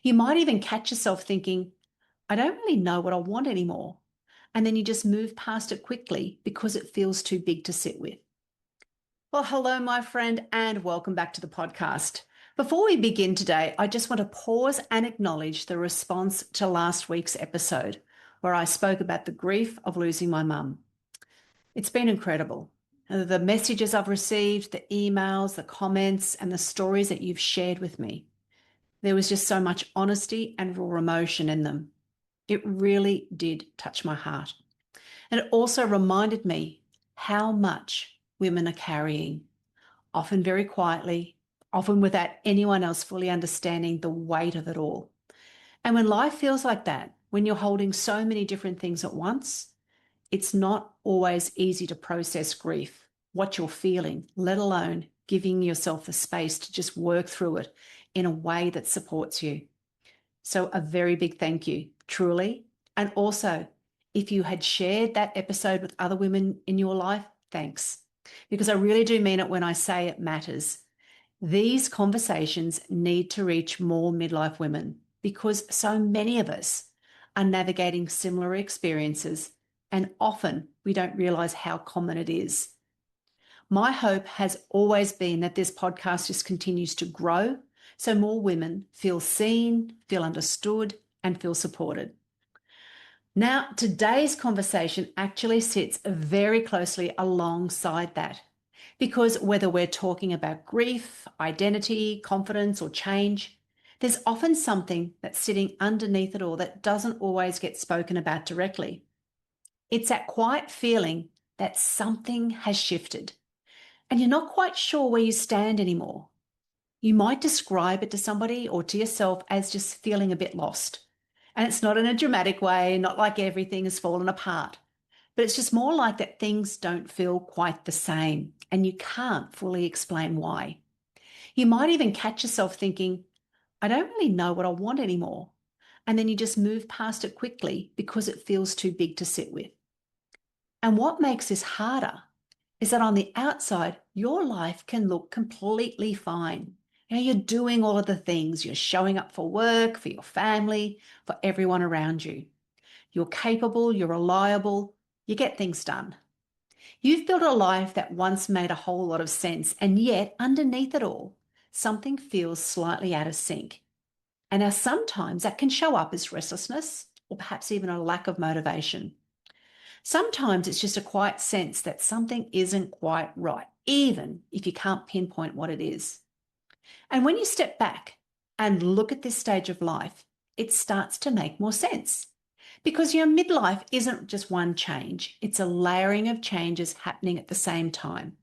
You might even catch yourself thinking, I don't really know what I want anymore. And then you just move past it quickly because it feels too big to sit with. Well, hello, my friend, and welcome back to the podcast. Before we begin today, I just want to pause and acknowledge the response to last week's episode, where I spoke about the grief of losing my mum. It's been incredible. The messages I've received, the emails, the comments, and the stories that you've shared with me. There was just so much honesty and raw emotion in them. It really did touch my heart. And it also reminded me how much women are carrying, often very quietly, often without anyone else fully understanding the weight of it all. And when life feels like that, when you're holding so many different things at once, it's not always easy to process grief, what you're feeling, let alone giving yourself the space to just work through it in a way that supports you. So a very big thank you, truly. And also, if you had shared that episode with other women in your life, thanks. Because I really do mean it when I say it matters. These conversations need to reach more midlife women because so many of us are navigating similar experiences, and often we don't realize how common it is. My hope has always been that this podcast just continues to grow so more women feel seen, feel understood, and feel supported. Now, today's conversation actually sits very closely alongside that, because whether we're talking about grief, identity, confidence, or change, there's often something that's sitting underneath it all that doesn't always get spoken about directly. It's that quiet feeling that something has shifted and you're not quite sure where you stand anymore. You might describe it to somebody or to yourself as just feeling a bit lost. And it's not in a dramatic way, not like everything has fallen apart, but it's just more like that things don't feel quite the same and you can't fully explain why. You might even catch yourself thinking, I don't really know what I want anymore. And then you just move past it quickly because it feels too big to sit with. And what makes this harder is that on the outside, your life can look completely fine. You're doing all of the things. You're showing up for work, for your family, for everyone around you. You're capable, you're reliable, you get things done. You've built a life that once made a whole lot of sense, and yet underneath it all, something feels slightly out of sync. And now sometimes that can show up as restlessness or perhaps even a lack of motivation. Sometimes it's just a quiet sense that something isn't quite right, even if you can't pinpoint what it is. And when you step back and look at this stage of life, it starts to make more sense. Because your midlife isn't just one change, it's a layering of changes happening at the same time.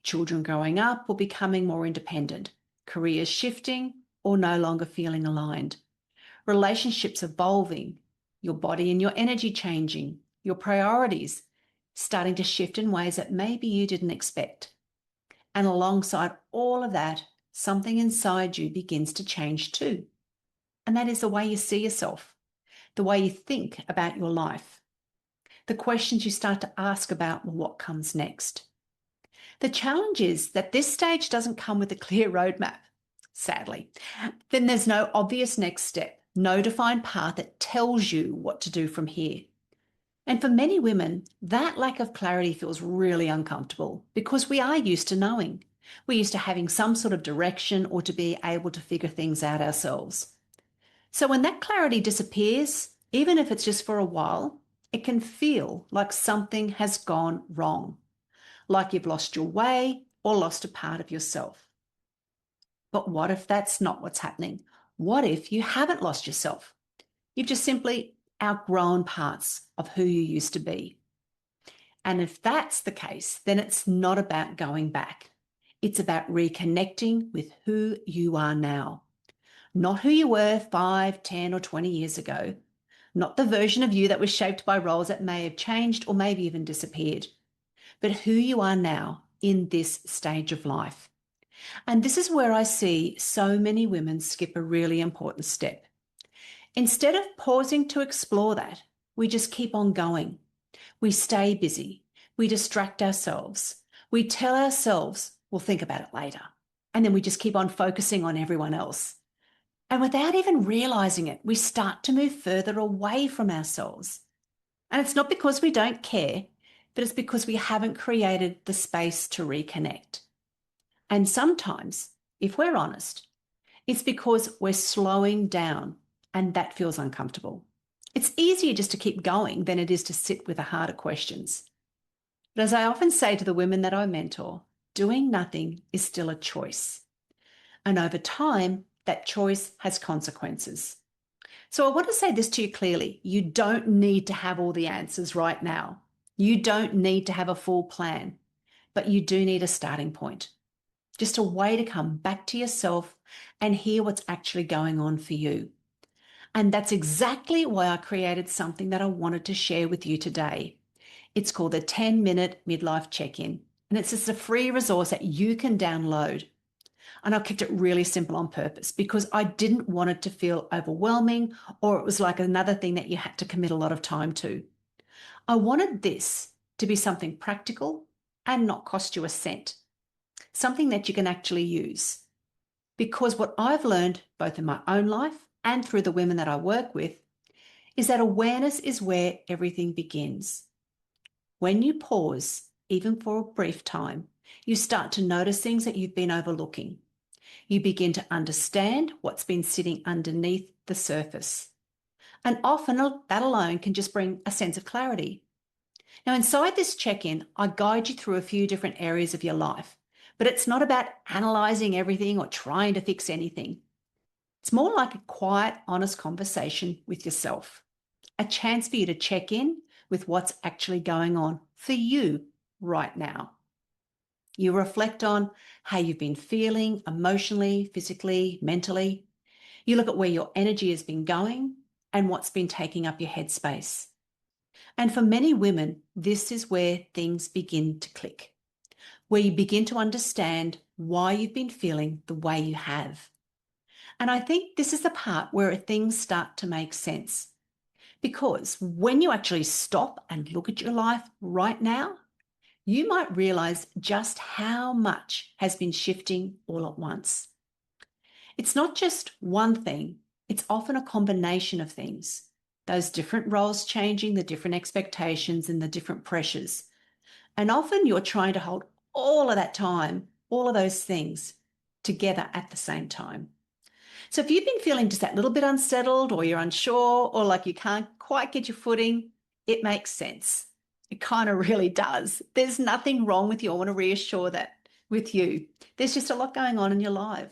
Children growing up or becoming more independent, careers shifting or no longer feeling aligned, relationships evolving, your body and your energy changing, your priorities starting to shift in ways that maybe you didn't expect. And alongside all of that, something inside you begins to change too. And that is the way you see yourself, the way you think about your life, the questions you start to ask about, well, what comes next? The challenge is that this stage doesn't come with a clear roadmap, sadly. Then there's no obvious next step, no defined path that tells you what to do from here. And for many women, that lack of clarity feels really uncomfortable because we are used to knowing. We're used to having some sort of direction or to be able to figure things out ourselves. So when that clarity disappears, even if it's just for a while, it can feel like something has gone wrong, like you've lost your way or lost a part of yourself. But what if that's not what's happening? What if you haven't lost yourself? You've just simply outgrown parts of who you used to be. And if that's the case, then it's not about going back. It's about reconnecting with who you are now. Not who you were 5, 10, or 20 years ago. Not the version of you that was shaped by roles that may have changed or maybe even disappeared. But who you are now in this stage of life. And this is where I see so many women skip a really important step. Instead of pausing to explore that, we just keep on going. We stay busy. We distract ourselves. We tell ourselves, we'll think about it later. And then we just keep on focusing on everyone else. And without even realizing it, we start to move further away from ourselves. And it's not because we don't care, but it's because we haven't created the space to reconnect. And sometimes, if we're honest, it's because we're slowing down and that feels uncomfortable. It's easier just to keep going than it is to sit with the harder questions. But as I often say to the women that I mentor, doing nothing is still a choice. And over time, that choice has consequences. So I want to say this to you clearly. You don't need to have all the answers right now. You don't need to have a full plan, but you do need a starting point. Just a way to come back to yourself and hear what's actually going on for you. And that's exactly why I created something that I wanted to share with you today. It's called the 10-Minute Midlife Check-in, and it's just a free resource that you can download. And I kept it really simple on purpose because I didn't want it to feel overwhelming or it was like another thing that you had to commit a lot of time to. I wanted this to be something practical and not cost you a cent, something that you can actually use. Because what I've learned, both in my own life and through the women that I work with, is that awareness is where everything begins. When you pause, even for a brief time, you start to notice things that you've been overlooking. You begin to understand what's been sitting underneath the surface. And often that alone can just bring a sense of clarity. Now, inside this check-in, I guide you through a few different areas of your life, but it's not about analysing everything or trying to fix anything. It's more like a quiet, honest conversation with yourself, a chance for you to check in with what's actually going on for you right now. You reflect on how you've been feeling emotionally, physically, mentally. You look at where your energy has been going and what's been taking up your headspace. And for many women, this is where things begin to click, where you begin to understand why you've been feeling the way you have. And I think this is the part where things start to make sense. Because when you actually stop and look at your life right now, you might realize just how much has been shifting all at once. It's not just one thing, it's often a combination of things. Those different roles changing, the different expectations and the different pressures. And often you're trying to hold all of that time, all of those things together at the same time. So if you've been feeling just that little bit unsettled or you're unsure or like you can't quite get your footing, it makes sense. It kind of really does. There's nothing wrong with you. I want to reassure that with you. There's just a lot going on in your life.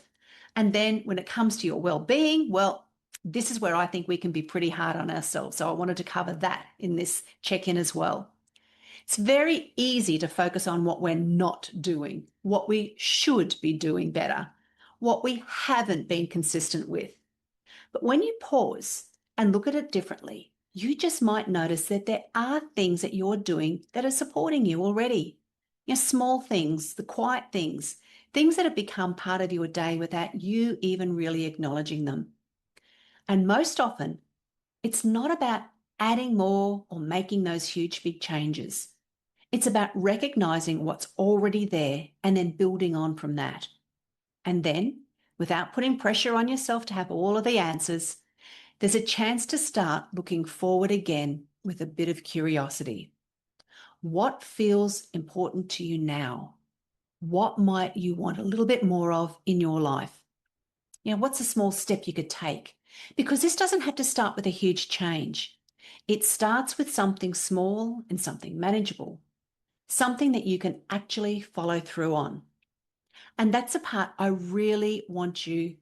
And then when it comes to your well-being, well, this is where I think we can be pretty hard on ourselves. So I wanted to cover that in this check-in as well. It's very easy to focus on what we're not doing, what we should be doing better, what we haven't been consistent with. But when you pause and look at it differently, you just might notice that there are things that you're doing that are supporting you already. Small things, the quiet things, things that have become part of your day without you even really acknowledging them. And most often, it's not about adding more or making those huge, big changes. It's about recognizing what's already there and then building on from that. And then, without putting pressure on yourself to have all of the answers, there's a chance to start looking forward again with a bit of curiosity. What feels important to you now? What might you want a little bit more of in your life? What's a small step you could take? Because this doesn't have to start with a huge change. It starts with something small and something manageable, something that you can actually follow through on. And that's a part I really want you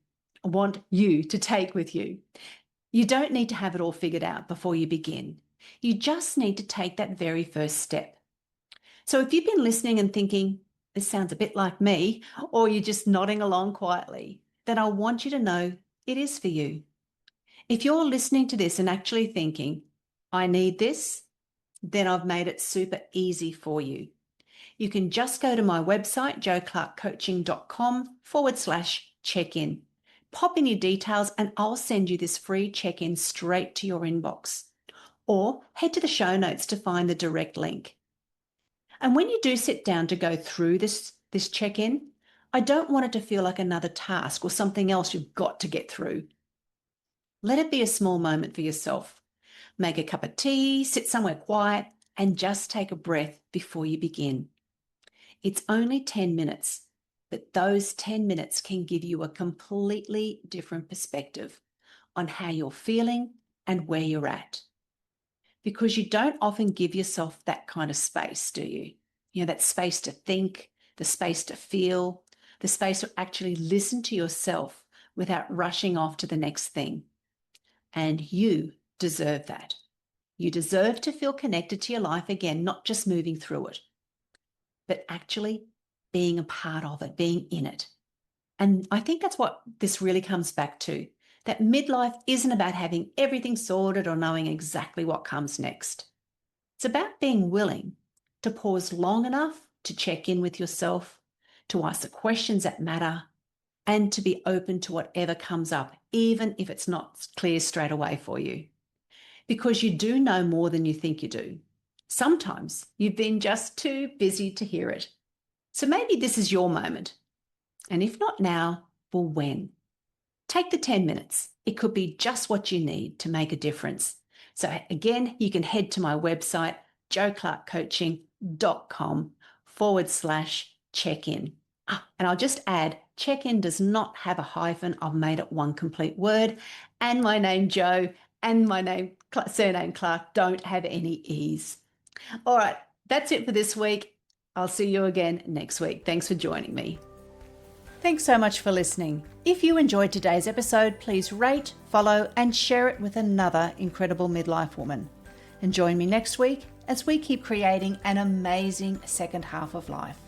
to take with you. You don't need to have it all figured out before you begin. You just need to take that very first step. So if you've been listening and thinking, this sounds a bit like me, or you're just nodding along quietly, then I want you to know it is for you. If you're listening to this and actually thinking, I need this, then I've made it super easy for you. You can just go to my website, joclarkcoaching.com/check-in. Pop in your details and I'll send you this free check-in straight to your inbox. Or head to the show notes to find the direct link. And when you do sit down to go through this check-in, I don't want it to feel like another task or something else you've got to get through. Let it be a small moment for yourself. Make a cup of tea, sit somewhere quiet, and just take a breath before you begin. It's only 10 minutes, but those 10 minutes can give you a completely different perspective on how you're feeling and where you're at. Because you don't often give yourself that kind of space, do you? You know, that space to think, the space to feel, the space to actually listen to yourself without rushing off to the next thing. And you deserve that. You deserve to feel connected to your life again, not just moving through it, but actually being a part of it, being in it. And I think that's what this really comes back to, that midlife isn't about having everything sorted or knowing exactly what comes next. It's about being willing to pause long enough to check in with yourself, to ask the questions that matter, and to be open to whatever comes up, even if it's not clear straight away for you. Because you do know more than you think you do. Sometimes you've been just too busy to hear it. So maybe this is your moment. And if not now, well, when? Take the 10 minutes. It could be just what you need to make a difference. So again, you can head to my website, joclarkcoaching.com/check-in. And I'll just add, check-in does not have a hyphen. I've made it one complete word. And my name, Jo, and my surname, Clark, don't have any e's. All right, that's it for this week. I'll see you again next week. Thanks for joining me. Thanks so much for listening. If you enjoyed today's episode, please rate, follow, and share it with another incredible midlife woman. And join me next week as we keep creating an amazing second half of life.